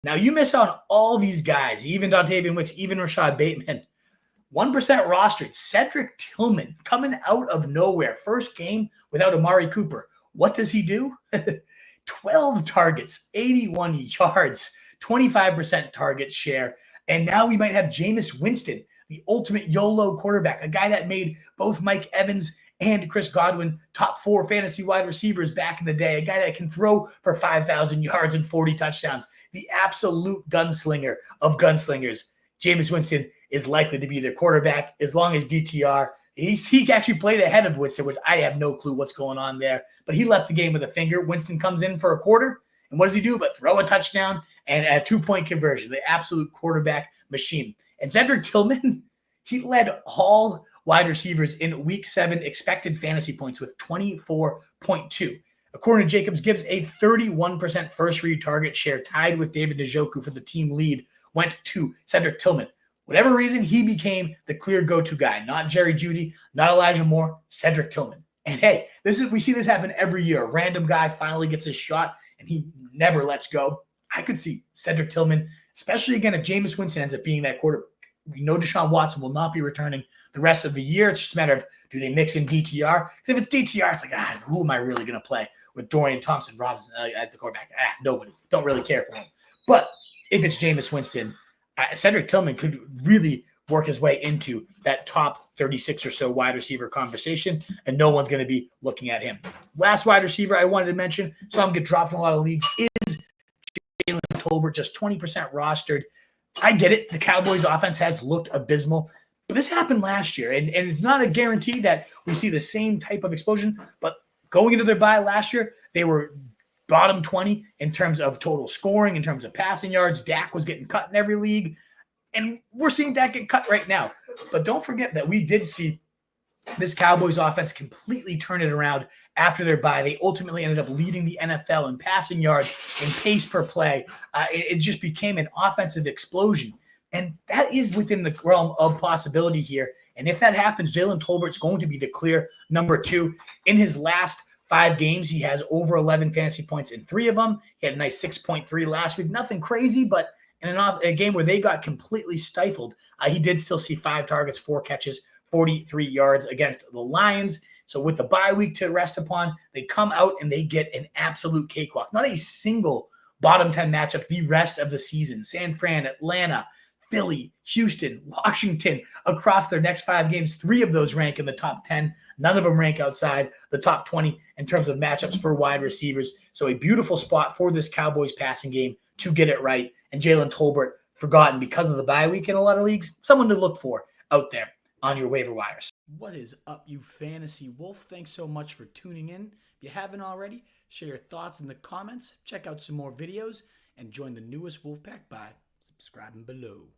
Now, you miss on all these guys, even Dontavian Wicks, even Rashad Bateman. 1% rostered, Cedric Tillman coming out of nowhere. First game without Amari Cooper. What does he do? 12 targets, 81 yards, 25% target share. And now we might have Jameis Winston, the ultimate YOLO quarterback, a guy that made both Mike Evans and Chris Godwin top 4 fantasy wide receivers back in the day, a guy that can throw for 5,000 yards and 40 touchdowns, the absolute gunslinger of gunslingers. Jameis Winston is likely to be their quarterback as long as DTR. He actually played ahead of Winston, which I have no clue what's going on there. But he left the game with a finger. Winston comes in for a quarter, and what does he do but throw a touchdown and a 2-point conversion, the absolute quarterback machine. And Cedric Tillman, he led all wide receivers in Week 7 expected fantasy points with 24.2. According to Jacobs Gibbs, a 31% first read target share tied with David Njoku for the team lead went to Cedric Tillman. Whatever reason, he became the clear go-to guy. Not Jerry Jeudy, not Elijah Moore, Cedric Tillman. And hey, we see this happen every year. A random guy finally gets his shot, and he never lets go. I could see Cedric Tillman, especially again if Jameis Winston ends up being that quarterback. We know Deshaun Watson will not be returning the rest of the year. It's just a matter of, do they mix in DTR? Because if it's DTR, it's like, who am I really going to play with Dorian Thompson-Robinson at the quarterback? Nobody. Don't really care for him. But if it's Jameis Winston, Cedric Tillman could really work his way into that top 36 or so wide receiver conversation, and no one's going to be looking at him. Last wide receiver I wanted to mention, so I'm getting dropped in a lot of leagues, is Jalen Tolbert, just 20% rostered. I get it. The Cowboys offense has looked abysmal, but this happened last year, and it's not a guarantee that we see the same type of explosion, but going into their bye last year, they were bottom 20 in terms of total scoring, in terms of passing yards. Dak was getting cut in every league, and we're seeing Dak get cut right now. But don't forget that we did see this Cowboys offense completely turn it around after their bye. They ultimately ended up leading the NFL in passing yards and pace per play. It just became an offensive explosion. And that is within the realm of possibility here. And if that happens, Jalen Tolbert's going to be the clear number 2. In his last 5 games, he has over 11 fantasy points in 3 of them. He had a nice 6.3 last week. Nothing crazy, but in a game where they got completely stifled, he did still see 5 targets, 4 catches, 43 yards against the Lions. So with the bye week to rest upon, they come out and they get an absolute cakewalk. Not a single bottom 10 matchup the rest of the season. San Fran, Atlanta, Philly, Houston, Washington, across their next 5 games. 3 of those rank in the top 10. None of them rank outside the top 20 in terms of matchups for wide receivers. So a beautiful spot for this Cowboys passing game to get it right. And Jalen Tolbert, forgotten because of the bye week in a lot of leagues, someone to look for out there on your waiver wires. What is up, you fantasy wolf? Thanks so much for tuning in. If you haven't already, share your thoughts in the comments, check out some more videos, and join the newest Wolfpack by subscribing below.